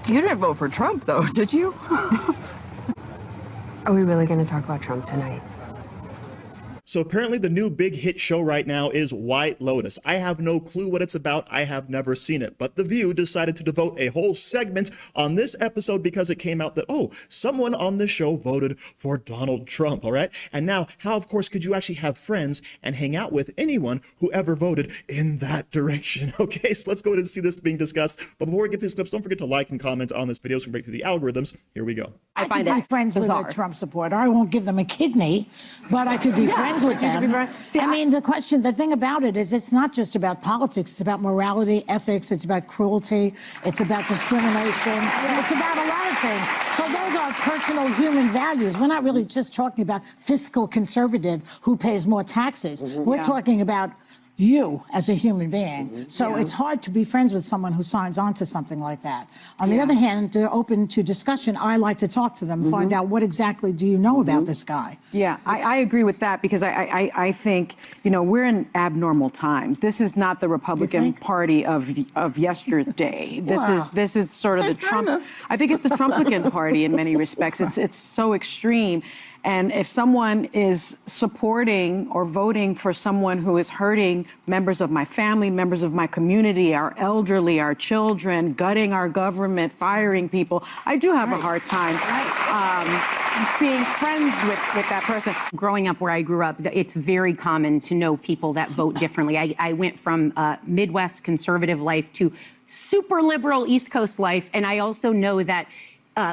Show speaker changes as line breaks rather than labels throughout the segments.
You didn't vote for Trump, though, did you?
Are we really going to talk about Trump tonight?
So apparently the new big hit show right now is White Lotus. I have no clue what it's about. I have never seen it. But The View decided to devote a whole segment on this episode because it came out that, oh, someone on this show voted for Donald Trump, all right? And now, how, of course, could you actually have friends and hang out with anyone who ever voted in that direction? Okay, so let's go ahead and see this being discussed. But before we get to these clips, don't forget to like and comment on this video so we can break through the algorithms. Here we go.
I find my friends bizarre. With a Trump supporter. I won't give them a kidney, but I could be friends with them. See, I mean, the thing about it is it's not just about politics. It's about morality, ethics. It's about cruelty. It's about discrimination. It's about a lot of things. So those are personal human values. We're not really just talking about fiscal conservative who pays more taxes. We're talking about you as a human being. So it's hard to be friends with someone who signs on to something like that. On the other hand, they're open to discussion. I like to talk to them, find out what exactly do you know about this guy.
Yeah, I agree with that because I think, you know, we're in abnormal times. This is not the Republican Party of yesterday. This is sort of the Trump. I think it's the Trumpican Party in many respects. It's so extreme. And if someone is supporting or voting for someone who is hurting members of my family, members of my community, our elderly, our children, gutting our government, firing people, I do have a hard time being friends with that person.
Growing up where I grew up, it's very common to know people that vote differently. I went from Midwest conservative life to super liberal East Coast life. And I also know that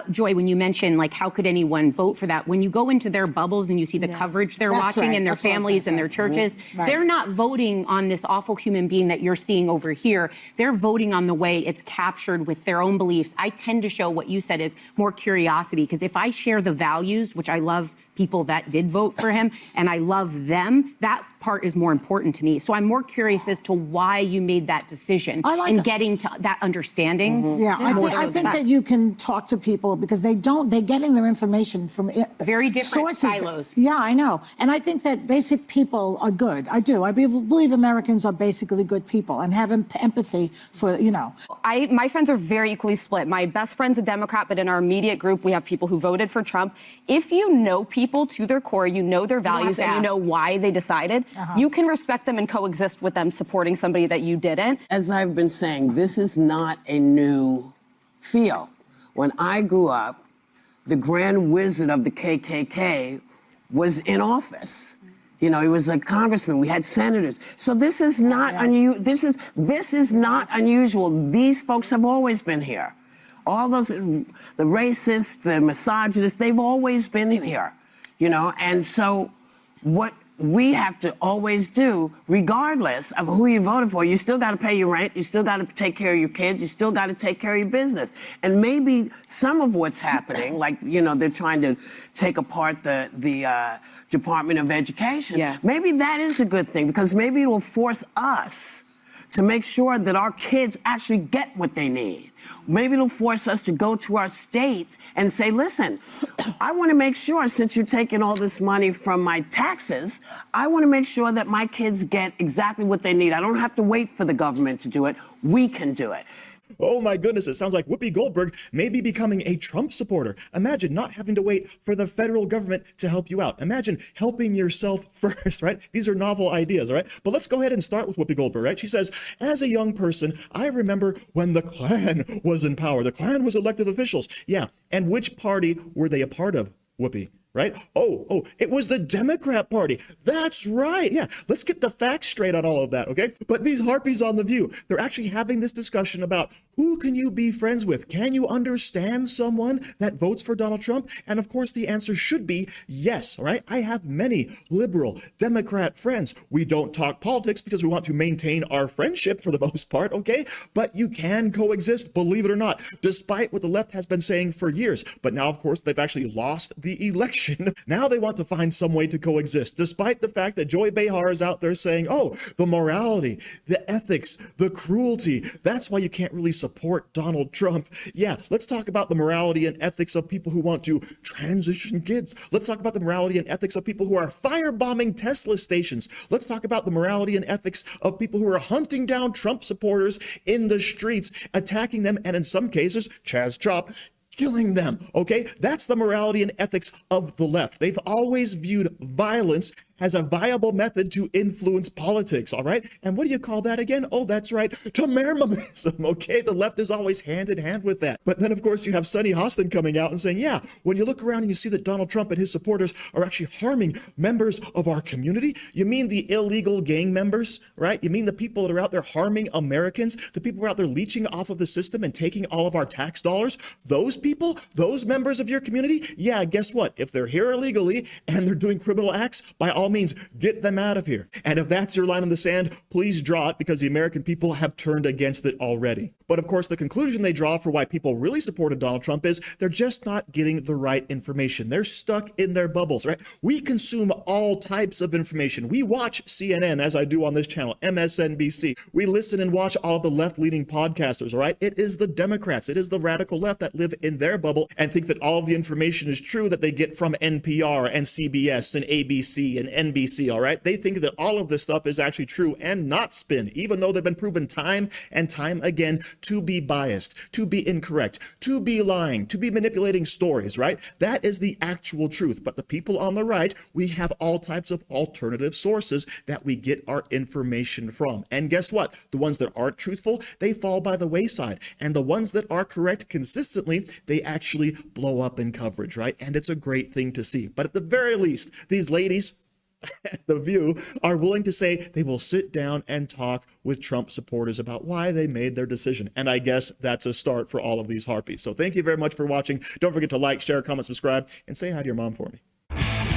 Joy, when you mention, like, how could anyone vote for that? When you go into their bubbles and you see the coverage they're watching and their families and their churches, they're not voting on this awful human being that you're seeing over here. They're voting on the way it's captured with their own beliefs. I tend to show what you said is more curiosity, because if I share the values, which I love people that did vote for him, and I love them, that part is more important to me. So I'm more curious as to why you made that decision and getting to that understanding.
Yeah, I think that you can talk to people because they're getting their information from
very different
sources.
silos.
Yeah, I know. And I think that basic people are good. I do. I believe Americans are basically good people and have empathy for, you know.
My friends are very equally split. My best friend's a Democrat, but in our immediate group, we have people who voted for Trump. If you know people to their core, you know their values, and you know why they decided, you can respect them and coexist with them supporting somebody that you didn't.
As I've been saying, this is not a new feel. When I grew up, the grand wizard of the KKK was in office. You know, he was a congressman. We had senators. So this is not unusual. This is not unusual. These folks have always been here. All those, the racists, the misogynists, they've always been here. You know, and so what we have to always do, regardless of who you voted for, you still got to pay your rent, you still got to take care of your kids, you still got to take care of your business. And maybe some of what's happening, like, you know, they're trying to take apart the Department of Education. Yes. Maybe that is a good thing, because maybe it will force us to make sure that our kids actually get what they need. Maybe it'll force us to go to our state and say, listen, I want to make sure, since you're taking all this money from my taxes, I want to make sure that my kids get exactly what they need. I don't have to wait for the government to do it. We can do it.
Oh my goodness, it sounds like Whoopi Goldberg may be becoming a Trump supporter. Imagine not having to wait for the federal government to help you out. Imagine helping yourself first, right? These are novel ideas, all right? But let's go ahead and start with Whoopi Goldberg, right? She says, as a young person, I remember when the Klan was in power. The Klan was elected officials. Yeah, and which party were they a part of, Whoopi? Right? Oh, it was the Democrat Party. That's right. Yeah, let's get the facts straight on all of that, okay? But these harpies on The View, they're actually having this discussion about who can you be friends with? Can you understand someone that votes for Donald Trump? And of course, the answer should be yes, all right? I have many liberal Democrat friends. We don't talk politics because we want to maintain our friendship for the most part, okay? But you can coexist, believe it or not, despite what the left has been saying for years. But now, of course, they've actually lost the election. transition. Now they want to find some way to coexist, despite the fact that Joy Behar is out there saying, oh, the morality, the ethics, the cruelty, that's why you can't really support Donald Trump. Yeah, let's talk about the morality and ethics of people who want to transition kids. Let's talk about the morality and ethics of people who are firebombing Tesla stations. Let's talk about the morality and ethics of people who are hunting down Trump supporters in the streets, attacking them, and in some cases, Chaz Chop, killing them, okay? That's the morality and ethics of the left. They've always viewed violence as a viable method to influence politics, all right? And what do you call that again? Oh, that's right, Tamermonism, okay? The left is always hand in hand with that. But then, of course, you have Sunny Hostin coming out and saying, yeah, when you look around and you see that Donald Trump and his supporters are actually harming members of our community, you mean the illegal gang members, right? You mean the people that are out there harming Americans, the people who are out there leeching off of the system and taking all of our tax dollars? Those people, those members of your community, yeah, guess what? If they're here illegally and they're doing criminal acts, by all means, get them out of here. And if that's your line in the sand, please draw it, because the American people have turned against it already. But of course, the conclusion they draw for why people really supported Donald Trump is they're just not getting the right information. They're stuck in their bubbles, right? We consume all types of information. We watch CNN, as I do on this channel, MSNBC. We listen and watch all the left-leaning podcasters, all right? It is the Democrats, it is the radical left that live in their bubble and think that all of the information is true that they get from NPR and CBS and ABC and NBC, all right? They think that all of this stuff is actually true and not spin, even though they've been proven time and time again to be biased, to be incorrect, to be lying, to be manipulating stories, right? That is the actual truth. But the people on the right, we have all types of alternative sources that we get our information from. And guess what? The ones that aren't truthful, they fall by the wayside. And the ones that are correct consistently, they actually blow up in coverage, right? And it's a great thing to see. But at the very least, these ladies at The View are willing to say they will sit down and talk with Trump supporters about why they made their decision. And I guess that's a start for all of these harpies. So thank you very much for watching. Don't forget to like, share, comment, subscribe, and say hi to your mom for me.